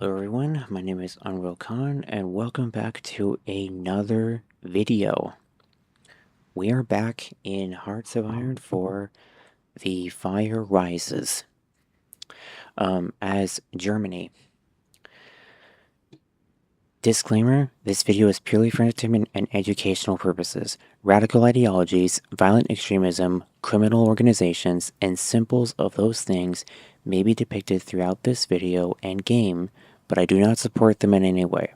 Hello everyone, my name is Unreal Khan and welcome back to another video. We are back in Hearts of Iron for The Fire Rises as Germany. Disclaimer, this video is purely for entertainment and educational purposes. Radical ideologies, violent extremism, criminal organizations, and symbols of those things may be depicted throughout this video and game, but I do not support them in any way.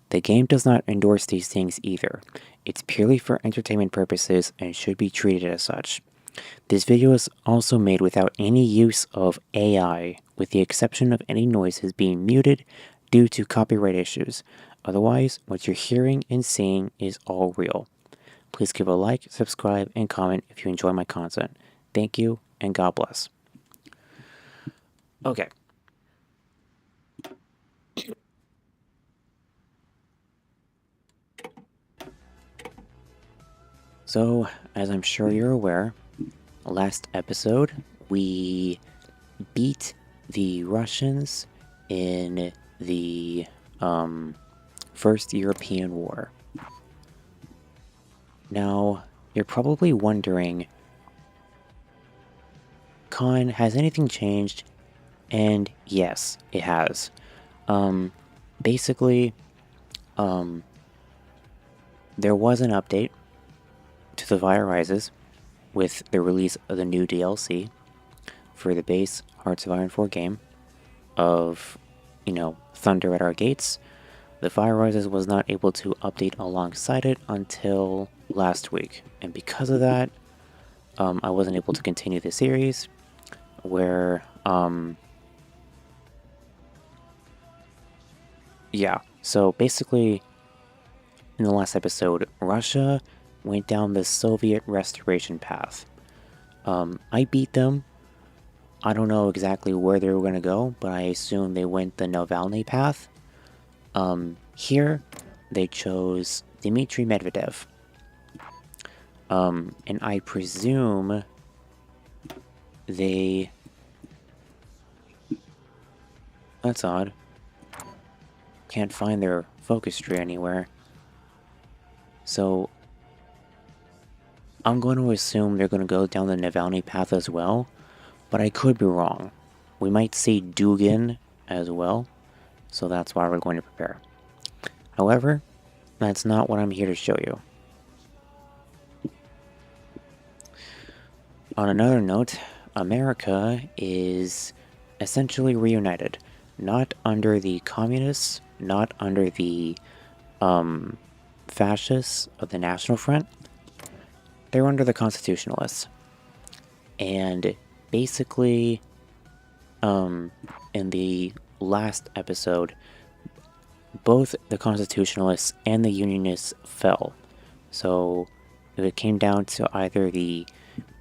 The game does not endorse these things either. It's purely for entertainment purposes and should be treated as such. This video is also made without any use of AI, with the exception of any noises being muted due to copyright issues. Otherwise, what you're hearing and seeing is all real. Please give a like, subscribe, and comment if you enjoy my content. Thank you, and God bless. Okay. So, as I'm sure you're aware, last episode we beat the Russians in the First European War. Now, you're probably wondering, Khan, has anything changed? And yes, it has. Basically, there was an update to the Fire Rises with the release of the new DLC for the base Hearts of Iron 4 game of, Thunder at Our Gates. The Fire Rises was not able to update alongside it until last week, and because of that, I wasn't able to continue the series, where, so basically, in the last episode, Russia went down the Soviet restoration path. I beat them. I don't know exactly where they were going to go, but I assume they went the Navalny path. Here, they chose Dmitry Medvedev. And I presume they... That's odd. Can't find their focus tree anywhere. So, I'm going to assume they're going to go down the Navalny path as well, but I could be wrong. We might see Dugin as well, so that's why we're going to prepare. However, that's not what I'm here to show you. On another note, America is essentially reunited. Not under the communists, not under the fascists of the National Front. They're under the constitutionalists. And basically, in the last episode, both the constitutionalists and the unionists fell. So it came down to either the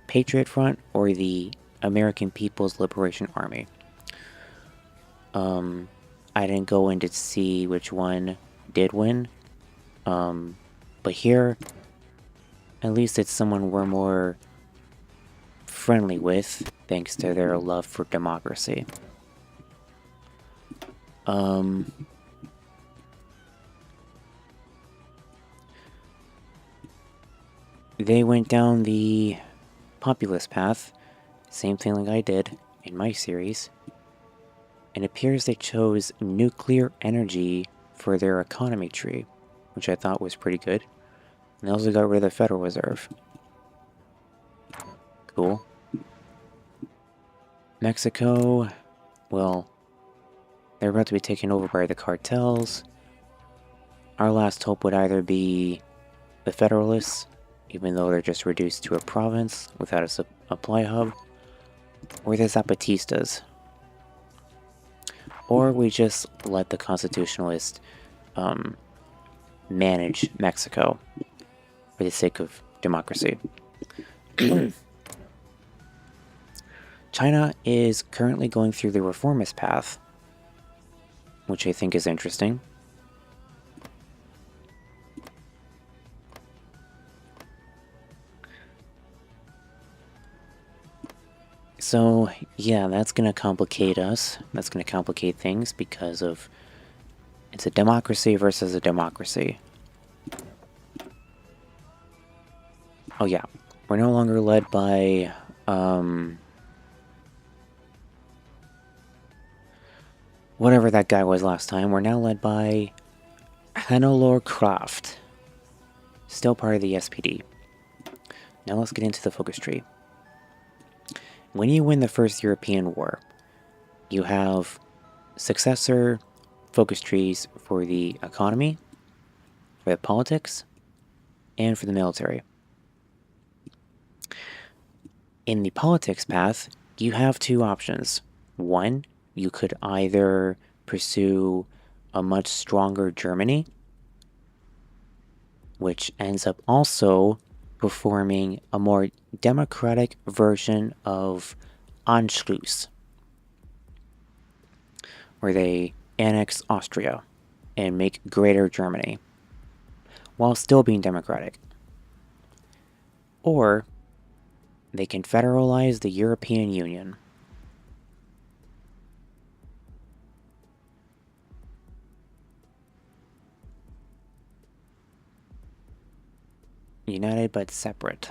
Patriot Front or the American People's Liberation Army. I didn't go in to see which one did win. But here, at least it's someone we're more friendly with, thanks to their love for democracy. They went down the populist path, same thing like I did in my series. It appears they chose nuclear energy for their economy tree, which I thought was pretty good. And they also got rid of the Federal Reserve. Cool. Mexico, well, they're about to be taken over by the cartels. Our last hope would either be the Federalists, even though they're just reduced to a province without a supply hub, or the Zapatistas. Or we just let the constitutionalists manage Mexico for the sake of democracy. China is currently going through the reformist path, which I think is interesting. So, yeah, that's going to complicate us. That's going to complicate things because of it's a democracy versus a democracy. Oh, yeah. We're no longer led by, whatever that guy was last time. We're now led by Hannelore Croft. Still part of the SPD. Now let's get into the focus tree. When you win the first European war, you have successor focus trees for the economy, for the politics, and for the military. In the politics path, you have two options. One, you could either pursue a much stronger Germany, which ends up also performing a more democratic version of Anschluss, where they annex Austria and make greater Germany, while still being democratic. Or they can federalize the European Union. United but separate.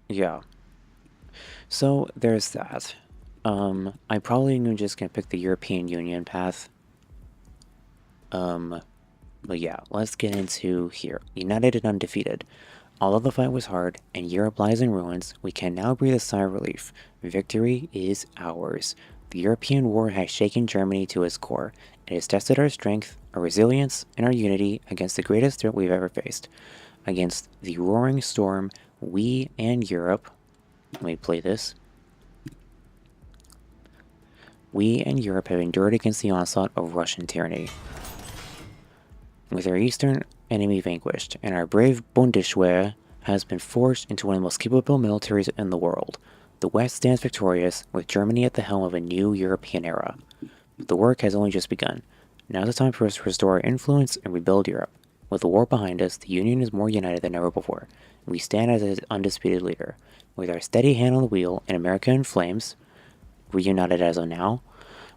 Yeah. So there's that. I'm probably just gonna pick the European Union path. But yeah, let's get into here. United and undefeated. Although the fight was hard and Europe lies in ruins, we can now breathe a sigh of relief. Victory is ours. The European war has shaken Germany to its core. It has tested our strength, our resilience, and our unity against the greatest threat we've ever faced. Against the roaring storm, we and Europe... Let me play this. We and Europe have endured against the onslaught of Russian tyranny. With our eastern enemy vanquished, and our brave Bundeswehr has been forged into one of the most capable militaries in the world. The West stands victorious, with Germany at the helm of a new European era. But the work has only just begun. Now's the time for us to restore our influence and rebuild Europe. With the war behind us, the Union is more united than ever before. We stand as an undisputed leader. With our steady hand on the wheel and America in flames, reunited as of now,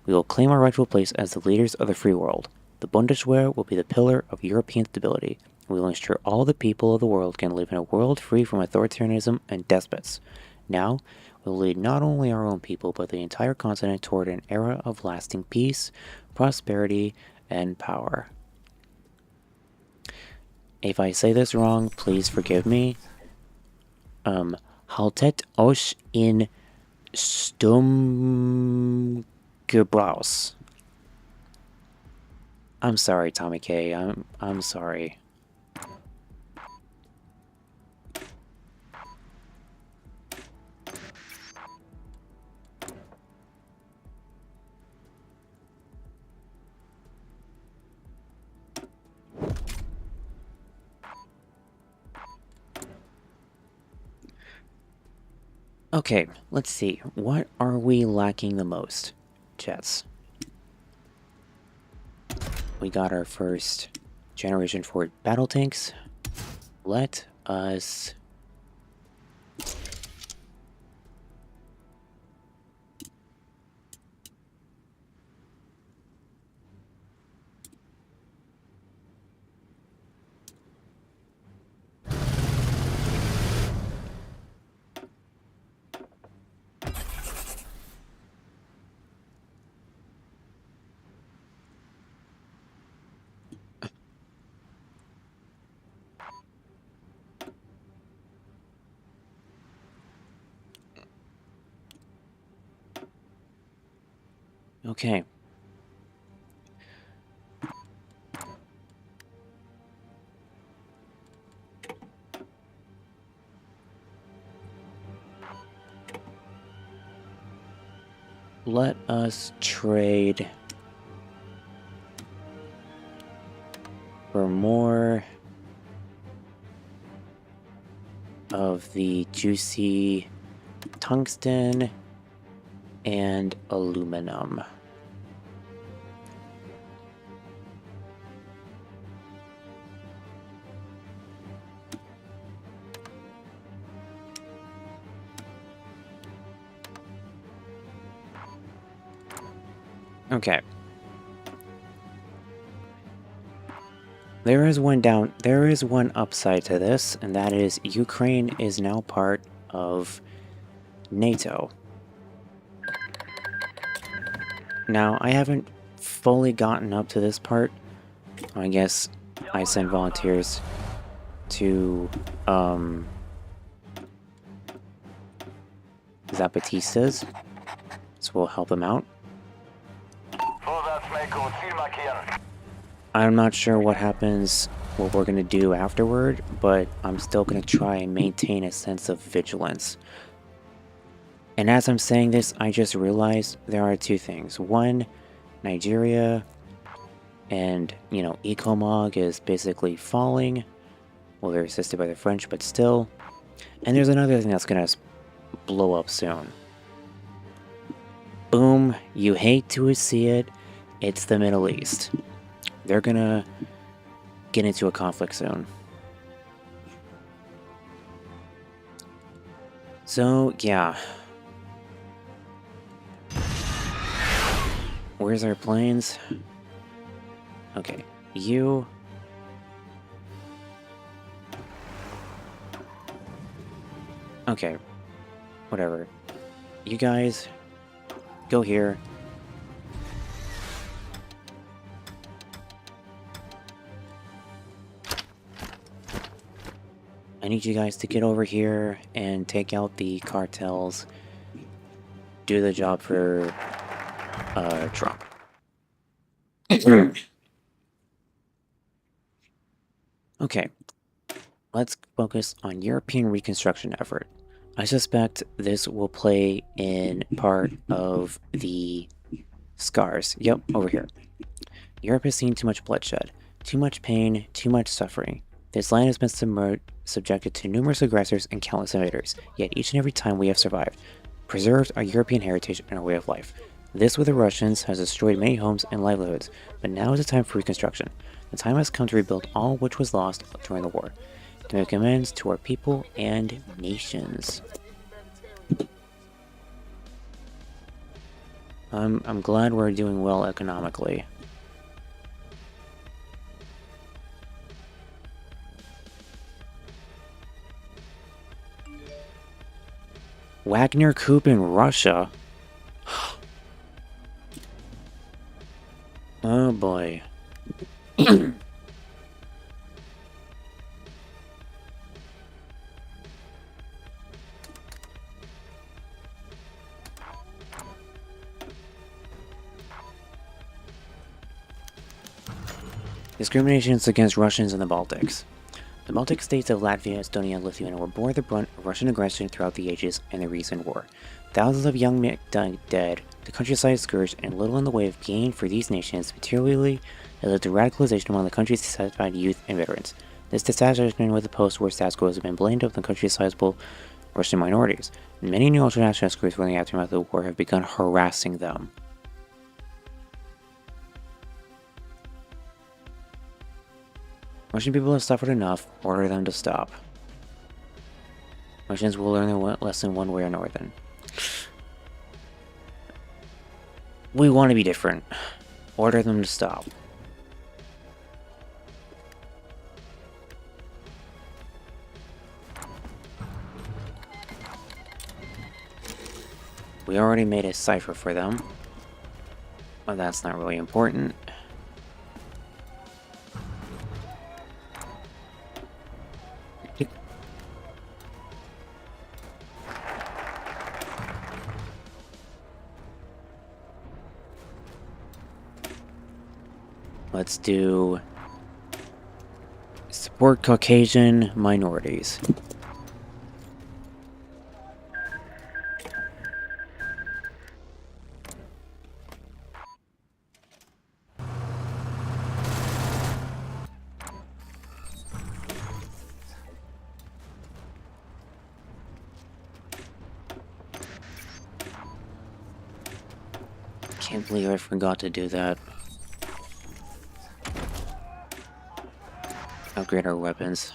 we will claim our rightful place as the leaders of the free world. The Bundeswehr will be the pillar of European stability. We will ensure all the people of the world can live in a world free from authoritarianism and despots. Now, we will lead not only our own people, but the entire continent toward an era of lasting peace, prosperity, and power. If I say this wrong, please forgive me. Haltet euch in Sturmgebrauchs. I'm sorry, Tommy K. I'm sorry. Okay, let's see. What are we lacking the most? Jets. We got our first Generation 4 battle tanks. Let us... Okay. Let us trade for more of the juicy tungsten and aluminum. Okay. There is one upside to this, and that is Ukraine is now part of NATO. Now, I haven't fully gotten up to this part. I guess I send volunteers to, Zapatistas, so we'll help them out. I'm not sure what we're gonna do afterward, but I'm still gonna try and maintain a sense of vigilance. And as I'm saying this, I just realized there are two things. One, Nigeria and, Ecomog is basically falling. Well, they're assisted by the French, but still. And there's another thing that's gonna blow up soon. Boom, you hate to see it, it's the Middle East. They're gonna get into a conflict soon. So, yeah. Where's our planes? Okay, you... Okay, whatever. You guys, go here. I need you guys to get over here and take out the cartels. Do the job for Trump. Okay, let's focus on European reconstruction effort. I suspect this will play in part of the scars. Yep, over here. Europe has seen too much bloodshed, too much pain, too much suffering. This land has been subjected to numerous aggressors and countless invaders, yet each and every time we have survived, preserved our European heritage and our way of life. This with the Russians has destroyed many homes and livelihoods, but now is the time for reconstruction. The time has come to rebuild all which was lost during the war, to make amends to our people and nations. I'm glad we're doing well economically. Wagner coup in Russia? Oh boy. Discriminations against Russians in the Baltics. The Baltic states of Latvia, Estonia, and Lithuania were bore the brunt of Russian aggression throughout the ages and the recent war. Thousands of young men dead, the countryside scourged, and little in the way of gain for these nations materially led to radicalization among the country's dissatisfied youth and veterans. This dissatisfaction with the post-war status quo has been blamed on the country's sizable Russian minorities. Many new ultranationalist groups within the aftermath of the war have begun harassing them. Russian people have suffered enough, order them to stop. Russians will learn their lesson one way or another. We want to be different. Order them to stop. We already made a cipher for them. But that's not really important. Let's do support Caucasian minorities. Can't believe I forgot to do that. Upgrade our weapons.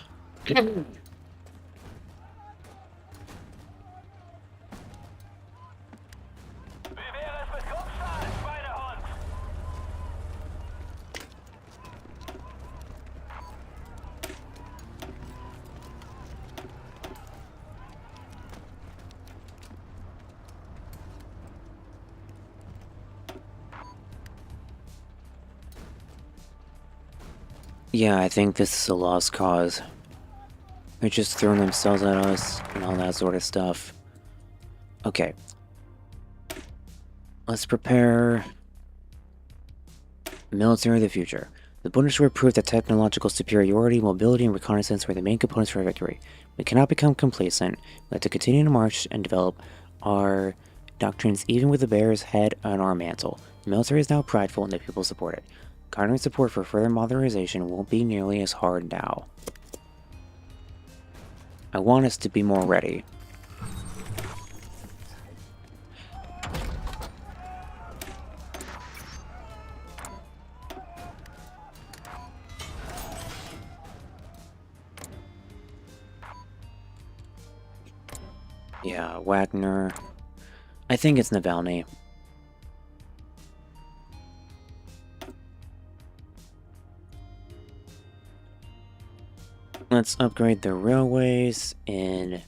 Yeah, I think this is a lost cause. They're just throwing themselves at us and all that sort of stuff. Okay. Let's prepare military of the future. The Bundeswehr proved that technological superiority, mobility, and reconnaissance were the main components for victory. We cannot become complacent. We have to continue to march and develop our doctrines even with the bear's head on our mantle. The military is now prideful and the people support it. Garnering support for further modernization won't be nearly as hard now. I want us to be more ready. Yeah, Wagner. I think it's Navalny. Let's upgrade the railways in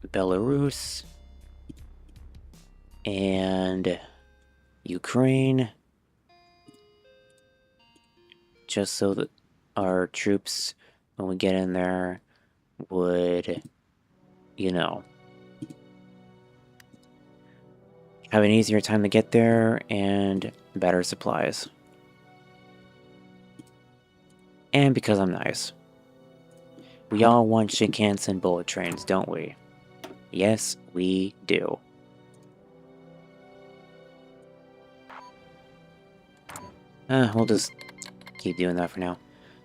Belarus and Ukraine, just so that our troops, when we get in there, would, you know, have an easier time to get there and better supplies. And because I'm nice. We all want Shinkansen and bullet trains, don't we? Yes, we do. We'll just keep doing that for now.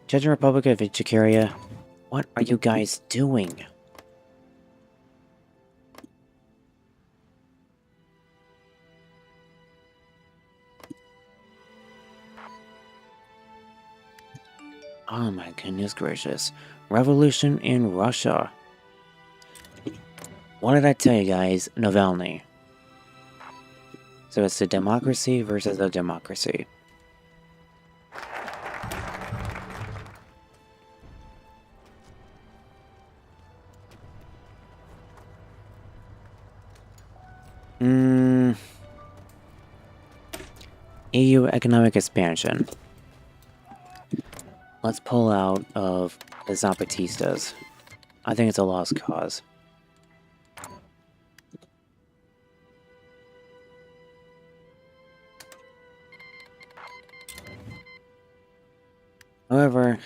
Czech Republic of Ichikeria, what are you guys doing? Oh my goodness gracious. Revolution in Russia. What did I tell you guys? Navalny. So it's a democracy versus a democracy. EU economic expansion. Let's pull out of the Zapatistas. I think it's a lost cause. However,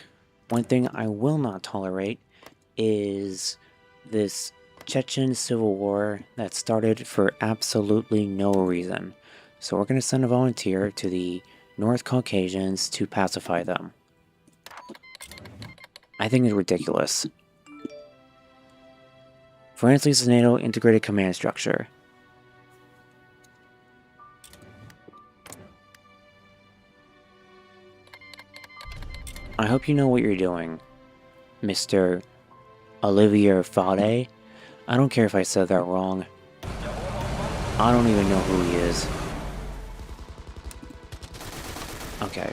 one thing I will not tolerate is this Chechen civil war that started for absolutely no reason. So we're going to send a volunteer to the North Caucasians to pacify them. I think it's ridiculous. France leads the NATO integrated command structure. I hope you know what you're doing, Mr. Olivier Fade. I don't care if I said that wrong. I don't even know who he is. Okay.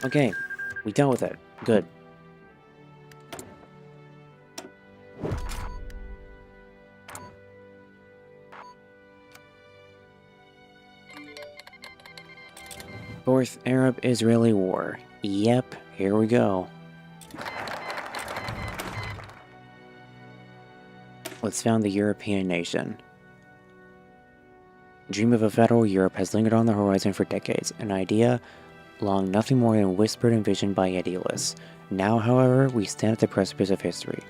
Okay, we dealt with it. Good. Fourth Arab-Israeli War. Yep, here we go. Let's found the European nation. Dream of a federal Europe has lingered on the horizon for decades, an idea long nothing more than whispered and visioned by idealists. Now, however, we stand at the precipice of history.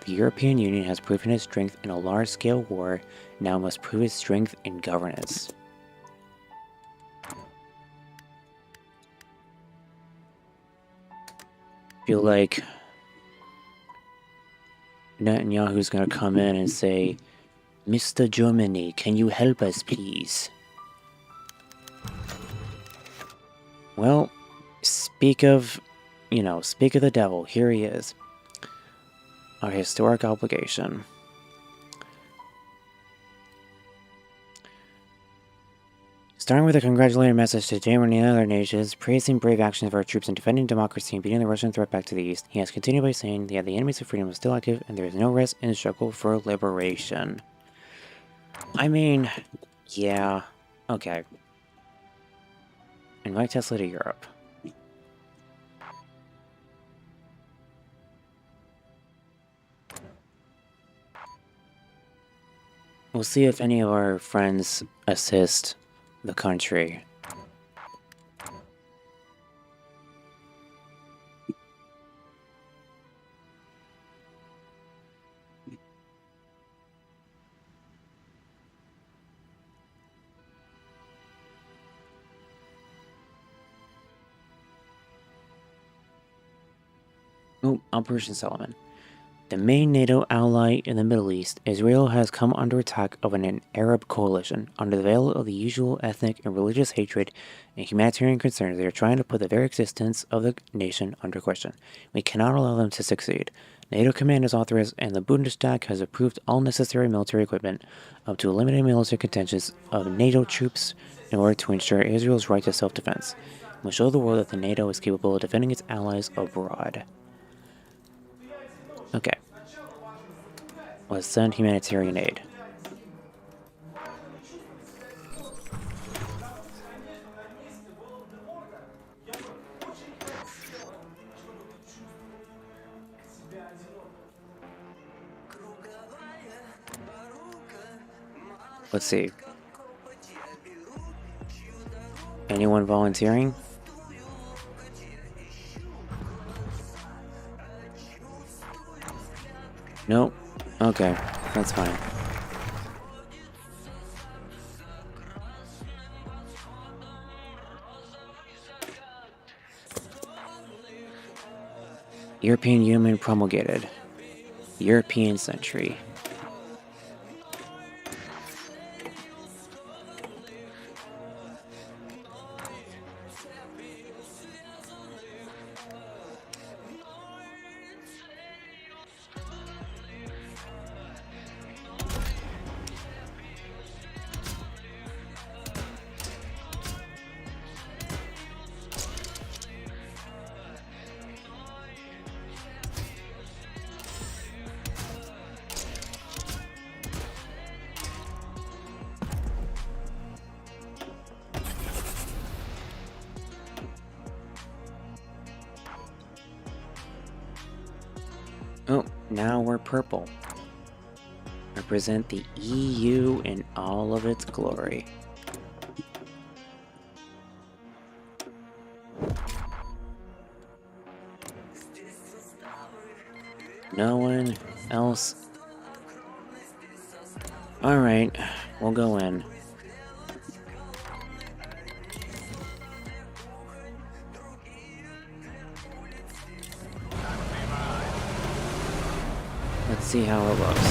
The European Union has proven its strength in a large-scale war, now must prove its strength in governance. Feel like Netanyahu's gonna come in and say, "Mr. Germany, can you help us, please?" Well, speak of the devil, here he is. our historic obligation. Starting with a congratulatory message to Germany and other nations, praising brave actions of our troops in defending democracy and beating the Russian threat back to the east, he has continued by saying that the enemies of freedom are still active and there is no rest in the struggle for liberation. I mean, yeah, okay. Invite Tesla to Europe. We'll see if any of our friends assist the country. Oh, Operation Solomon. The main NATO ally in the Middle East, Israel has come under attack of an Arab coalition. Under the veil of the usual ethnic and religious hatred and humanitarian concerns, they are trying to put the very existence of the nation under question. We cannot allow them to succeed. NATO command is authorized and the Bundestag has approved all necessary military equipment up to eliminate military contingents of NATO troops in order to ensure Israel's right to self-defense. We show the world that the NATO is capable of defending its allies abroad. Okay. Let's send humanitarian aid. Let's see. Anyone volunteering? Nope. Okay, that's fine. European Union promulgated. European century. Oh, now we're purple. Represent the EU in all of its glory. No one else? Alright, we'll go in. Let's see how it looks.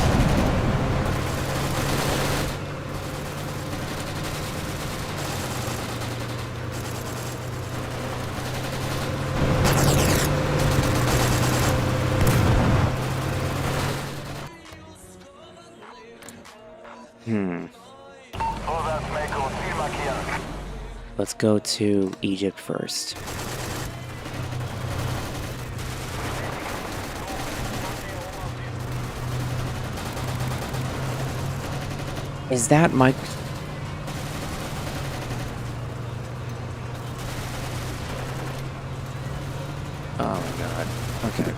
Let's go to Egypt first. Is that Mike? Oh my god. Okay.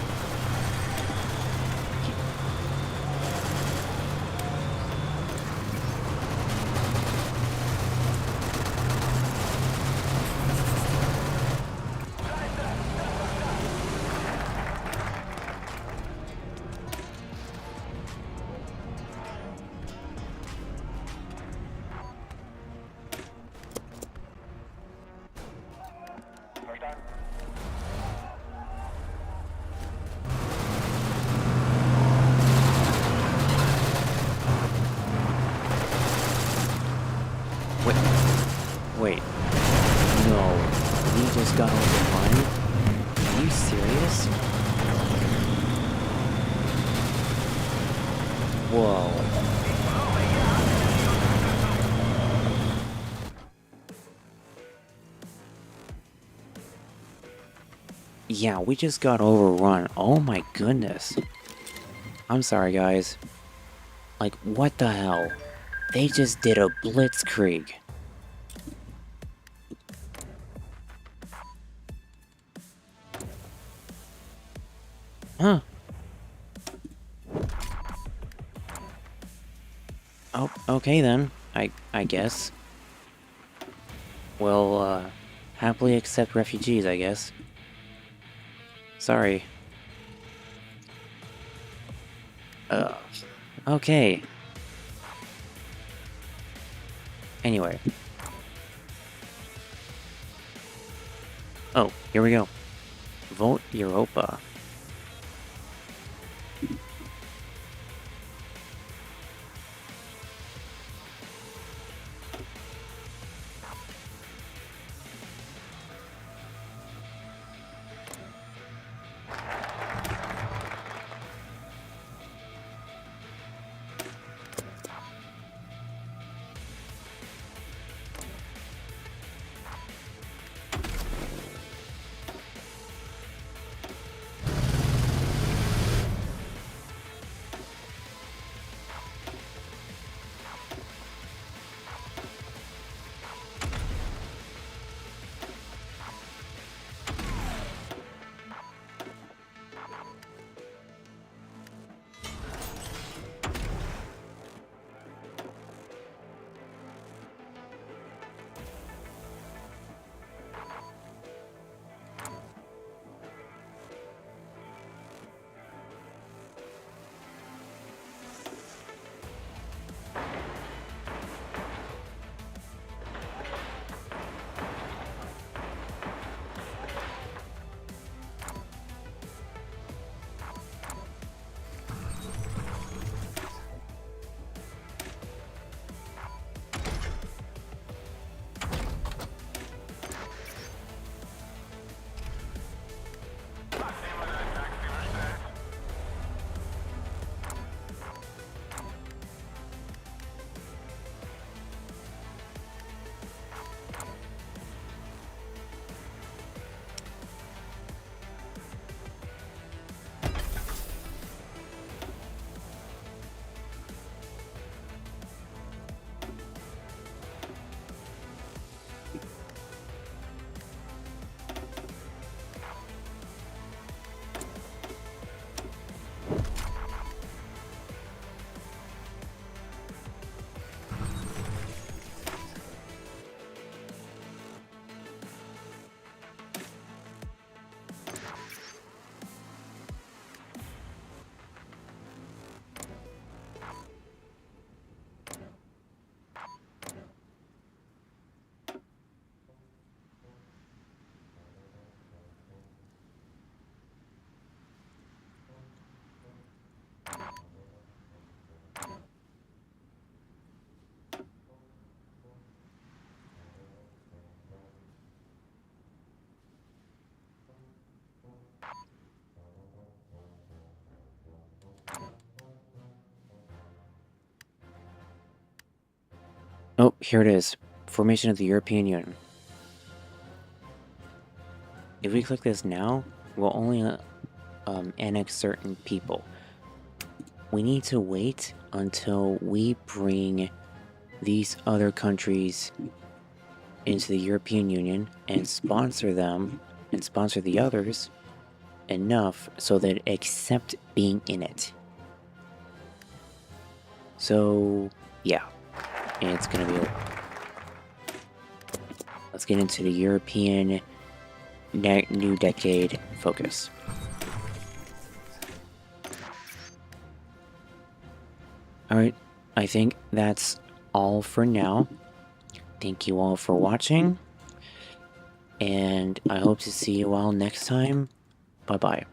Wait. No. We just got off the line? Are you serious? Whoa. Yeah, we just got overrun. Oh my goodness. I'm sorry, guys. Like, what the hell? They just did a blitzkrieg. Huh. Oh, okay then. I guess. We'll, happily accept refugees, I guess. Sorry. Okay. Anyway. Oh, here we go. Vote Europa. Oh, here it is. Formation of the European Union. If we click this now, we'll only annex certain people. We need to wait until we bring these other countries into the European Union and sponsor them and sponsor the others enough so that accept being in it. So, yeah. And it's gonna be... Let's get into the European New Decade focus. Alright, I think that's all for now. Thank you all for watching, and I hope to see you all next time. Bye-bye.